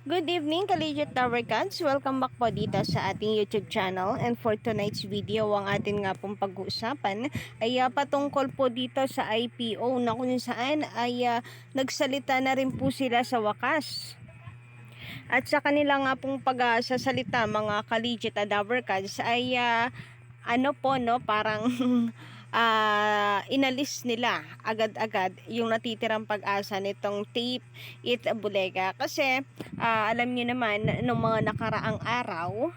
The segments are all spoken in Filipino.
Good evening, Collegiate Tower Cats. Welcome back po dito sa ating YouTube channel. And for tonight's video, ang atin nga pong pag-uusapan ay patungkol po dito sa IPO na kung saan ay nagsalita na rin po sila sa wakas. At sa kanila nga pong pagsasalita mga Collegiate Tower Cats ay ano po no, parang inalis nila agad-agad yung natitirang pag-asa nitong Tape It Bulega kasi alam niyo naman nung mga nakaraang araw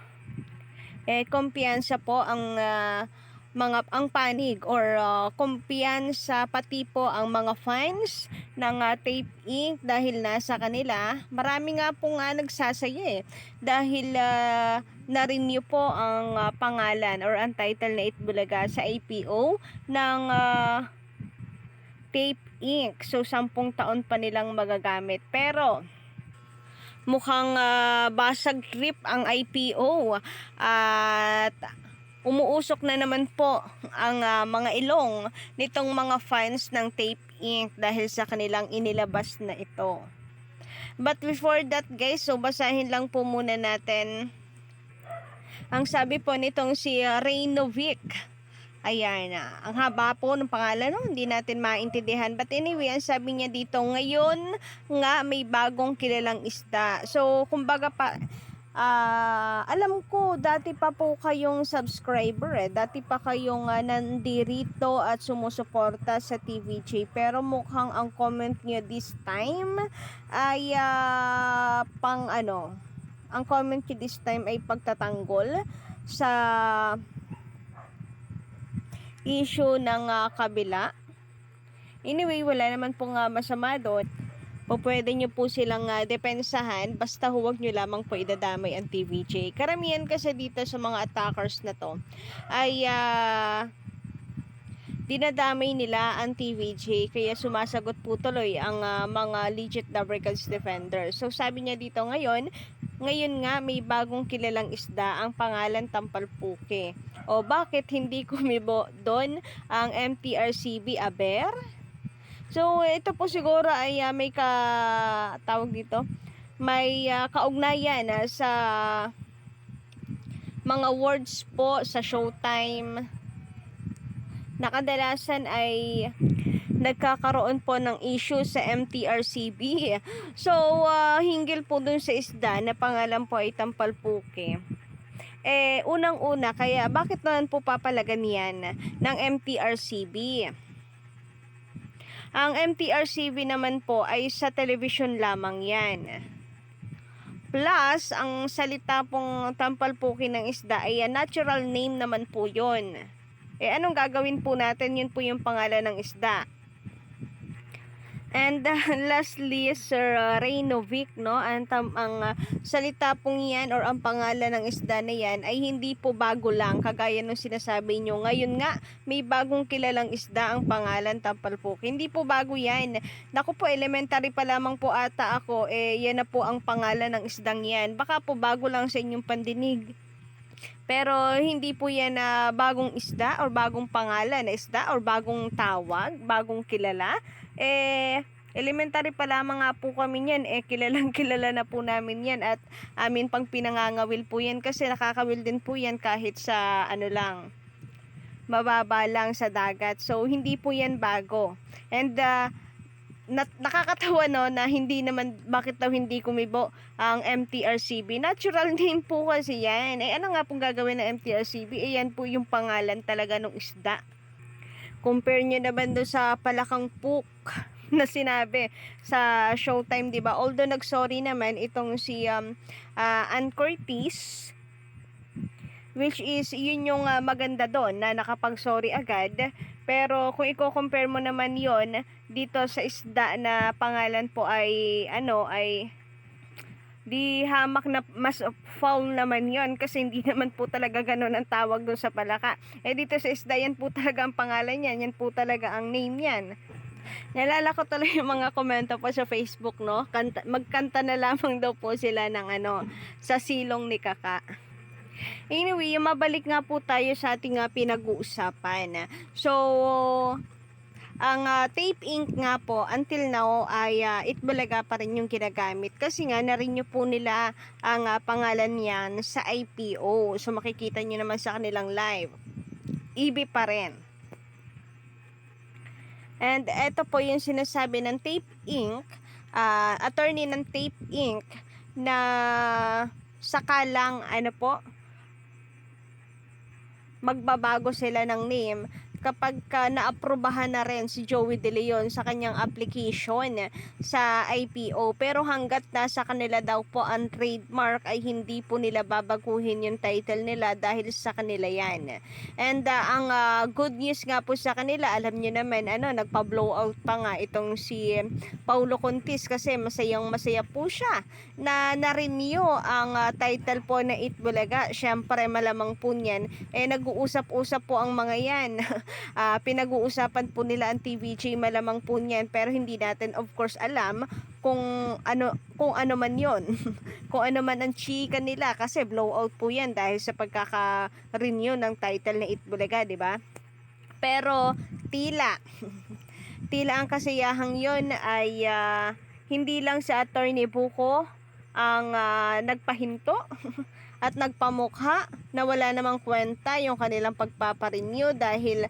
kumpiyansa po ang ang panig or kumpiyansa pati po ang mga fans ng Tape Inc. dahil nasa kanila. Marami nga po nga nagsasaya dahil na-renew po ang pangalan or ang title na Itbulaga sa IPO ng Tape Inc. So 10 taon pa nilang magagamit. Pero mukhang basag trip ang IPO at umuusok na naman po ang mga ilong nitong mga fans ng Tape Inc. dahil sa kanilang inilabas na ito. But before that guys, so basahin lang po muna natin ang sabi po nitong si Reynovic. Ayan, ang haba po ng pangalan, no? Hindi natin maintindihan. But anyway, ang sabi niya dito, ngayon nga may bagong kilalang isda. So, kumbaga pa, alam ko, dati pa po kayong subscriber dati pa kayong nandirito at sumusuporta sa TVJ. Pero mukhang ang comment niyo this time ay ang comment niyo this time ay pagtatanggol sa issue ng kabila. Anyway, wala naman pong masama doon. O pwede nyo po silang depensahan, basta huwag nyo lamang po idadamay ang TVJ. Karamihan kasi dito sa mga attackers na to ay dinadamay nila ang TVJ, kaya sumasagot po tuloy ang mga legit Dabricals defender. So sabi niya dito ngayon nga may bagong kilalang isda, ang pangalan Tampalpuke. O bakit hindi kumibo doon ang MTRCB Aber? So ito po siguro ay may tawag dito, may kaugnayan sa mga words po sa Showtime na kadalasan ay nagkakaroon po ng issue sa MTRCB. So hinggil po dun sa isda na pangalan po ay Tampalpuke. Unang-una, kaya bakit naman po papalagan yan ng MTRCB? Ang MTRCB naman po ay sa television lamang yan. Plus, ang salita pong Tampalpuke ng isda ay natural name naman po yon. Anong gagawin po natin? Yun po yung pangalan ng isda. And lastly, Sir Reynovic, no? Ang salita pong yan or ang pangalan ng isda na yan ay hindi po bago lang. Kagaya nung sinasabi nyo, ngayon nga may bagong kilalang isda, ang pangalan Tampalpuke. Hindi po bago yan. Naku po, elementary pa lamang po ata ako. Yan na po ang pangalan ng isdang yan. Baka po bago lang sa inyong pandinig. Pero hindi po yan na bagong isda or bagong pangalan na isda or bagong tawag, bagong kilala. Elementary pa lamang nga po kami yan. Kilalang kilala na po namin yan at amin pang pinangangawil po yan kasi nakakawil din po yan kahit sa mababa lang sa dagat. So hindi po yan bago. And nakakatawa no na hindi naman, bakit daw hindi kumibo ang MTRCB. Natural name po kasi yan. Ano nga pong gagawin ng MTRCB? Yan po yung pangalan talaga ng isda. Compare nyo naman doon sa Palakang Puk na sinabi sa Showtime, di ba? Although nagsorry naman itong si Ann Curtis, which is yun yung maganda doon na nakapag-sorry agad. Pero kung i-compare mo naman yon dito sa isda na pangalan po ay di hamak na mas foul naman yon kasi hindi naman po talaga ganun ang tawag doon sa palaka. Dito sa isda yan po talaga ang pangalan yan, yan po talaga ang name yan. Nalala ko tuloy yung mga komento po sa Facebook, no? Magkanta na lamang daw po sila ng sa silong ni Kaka. Anyway, mabalik nga po tayo sa ating pinag-uusapan. So, Ang tape ink nga po until now ay Itbulaga pa rin yung ginagamit kasi nga na-renew po nila ang pangalan niyan sa IPO. So makikita nyo naman sa kanilang live. EB pa rin. And ito po yung sinasabi ng Tape Inc. Attorney ng Tape Inc. na sakalang magbabago sila ng name kapag naaprubahan na rin si Joey De Leon sa kanyang application sa IPO. Pero hanggat nasa kanila daw po ang trademark ay hindi po nila babaguhin yung title nila dahil sa kanila yan. And ang good news nga po sa kanila, alam nyo naman, nagpa-blow out pa nga itong si Paulo Contis kasi masaya po siya na na-renew ang title po na Itbulaga. Syempre malamang po niyan, nag-uusap-usap po ang mga yan. Pinag-uusapan po nila ang TVJ, malamang po niyan, pero hindi natin of course alam kung ano man yon. Kung ano man ang chika nila kasi blowout po yan dahil sa pagkaka-renew ng title na Itbulaga, di ba? Pero tila ang kasiyahang yon ay hindi lang sa Attorney Buko ang nagpahinto at nagpamukha na wala namang kwenta yung kanilang pagpaparenew dahil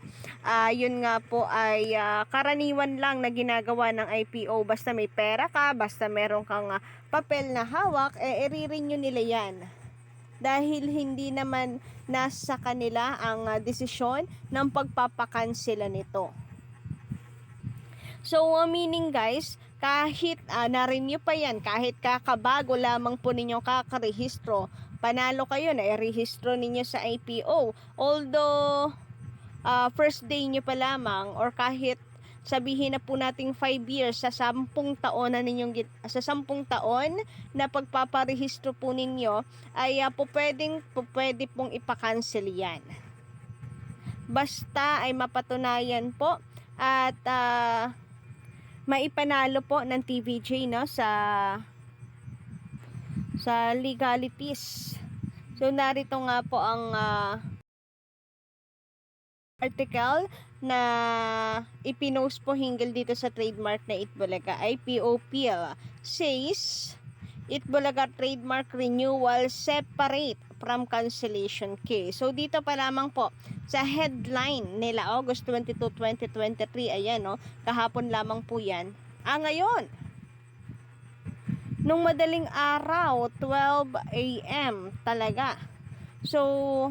yun nga po ay karaniwan lang na ginagawa ng IPO. Basta may pera ka, basta meron kang papel na hawak, i-renew nila yan dahil hindi naman nasa kanila ang desisyon ng pagpapakansela nito. So meaning guys, kahit na-renew pa yan, kahit kakabago lamang po ninyong kakarehistro, panalo kayo na i-rehistro ninyo sa IPO. Although first day nyo pa lamang or kahit sabihin na po nating 5 years sa 10 taon na ninyong sa 10 taon na pagpaparehistro po ninyo ay pwede pong ipakancel yan. Basta ay mapatunayan po at maipanalo po ng TVJ sa legalities. So narito nga po ang article na ipinost po hinggil dito sa trademark na Itbulaga. IPO PL says Itbulaga trademark renewal separate from cancellation case. So dito pa lamang po sa headline nila August 22, 2023, ayan kahapon lamang po yan. Ngayon nung madaling araw 12 AM talaga. So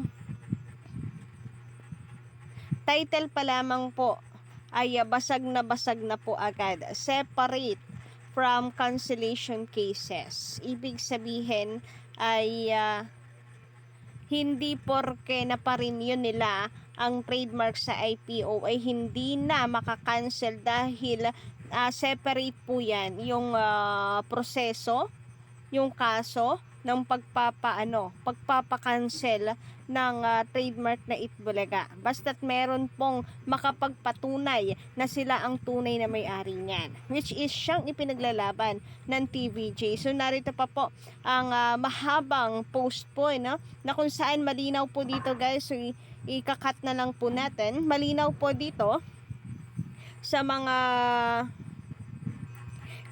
title pa lamang po ay basag na po agad. Separate from cancellation cases. Ibig sabihin ay hindi porke naparenew nila ang trademark sa IPO ay hindi na makakancel dahil separate po yan yung proseso, yung kaso ng pagpapakancel ng trademark na Itbulaga. Basta't meron pong makapagpatunay na sila ang tunay na may-ari niyan, which is siyang ipinaglalaban ng TVJ. So narito pa po ang mahabang post po na kung saan malinaw po dito guys. So ikakat na lang po natin. Malinaw po dito sa mga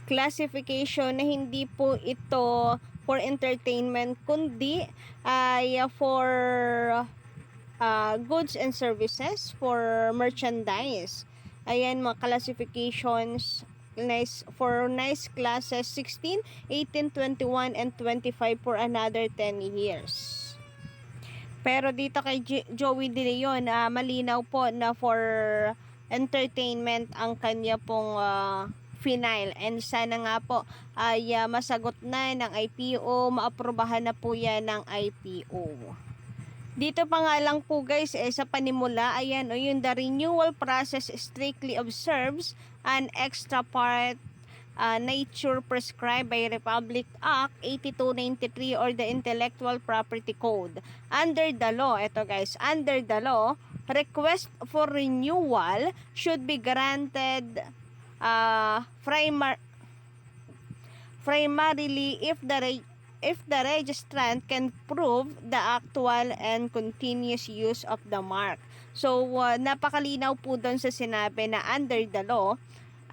classification na hindi po ito for entertainment kundi ay for goods and services, for merchandise. Ayan mga classifications for nice classes 16, 18, 21 and 25 for another 10 years. Pero dito kay Joey De Leon, malinaw po na for entertainment ang kanya pong final. And sana nga po ay masagot na ng IPO, maaprubahan na po yan ng IPO. Dito pa nga lang po guys, sa panimula, ayan yung the renewal process strictly observes an extra part nature prescribed by Republic Act 8293 or the Intellectual Property Code. Under the law, ito guys, under the law, request for renewal should be granted primarily if the registrant can prove the actual and continuous use of the mark. So, napakalinaw po doon sa sinabi na under the law,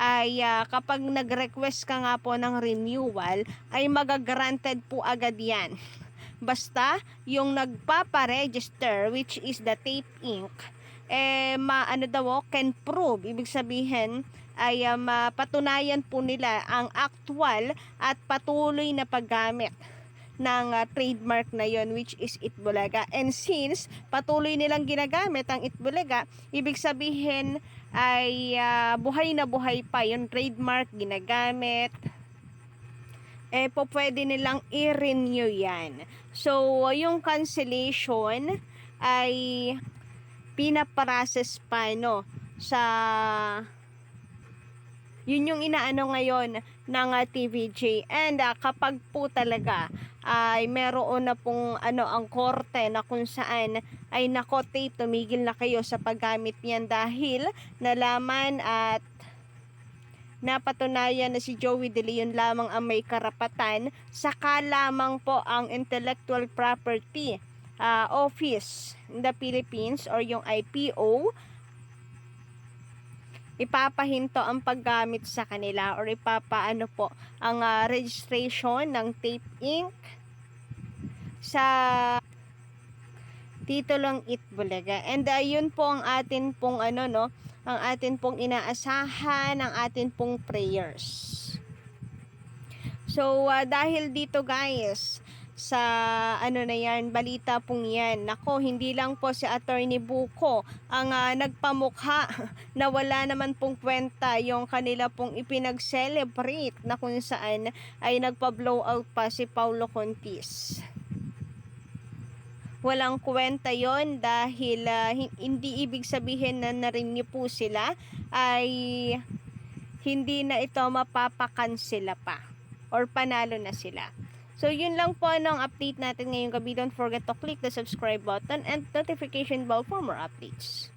ay kapag nag-request ka nga po ng renewal, ay magagranted po agad yan. Basta yung nagpapa-register, which is the Tape Inc., ano daw, can prove, ibig sabihin ay mapatunayan po nila ang actual at patuloy na paggamit ng trademark na yon, which is Itbulaga. And since patuloy nilang ginagamit ang Itbulaga, ibig sabihin ay buhay na buhay pa yung trademark ginagamit, po pwede nilang i-renew yan. So, yung cancellation ay pinaprocess pa, no, sa yun yung inaano ngayon ng TVJ. And kapag po talaga ay meron na pong ang korte na kung saan ay nako tape, tumigil na kayo sa paggamit niyan dahil nalaman at napatunayan na si Joey De Leon lamang ang may karapatan, saka lamang po ang Intellectual Property Office in the Philippines or yung IPO ipapahinto ang paggamit sa kanila or ipapaano po ang registration ng Tape Inc. sa titulong Itbulaga. And yun po ang atin pong ang atin pong inaasahan, ang atin pong prayers. So dahil dito guys, sa na yan, balita pong yan, nako, hindi lang po si Attorney Buko ang nagpamukha na wala naman pong kwenta yung kanila pong ipinag-celebrate na kung saan ay nagpa-blow out pa si Paulo Contis. Walang kwenta yon dahil hindi ibig sabihin na na-renew po sila ay hindi na ito mapapakansela pa or panalo na sila. So, yun lang po ang update natin ngayong gabi. Don't forget to click the subscribe button and notification bell for more updates.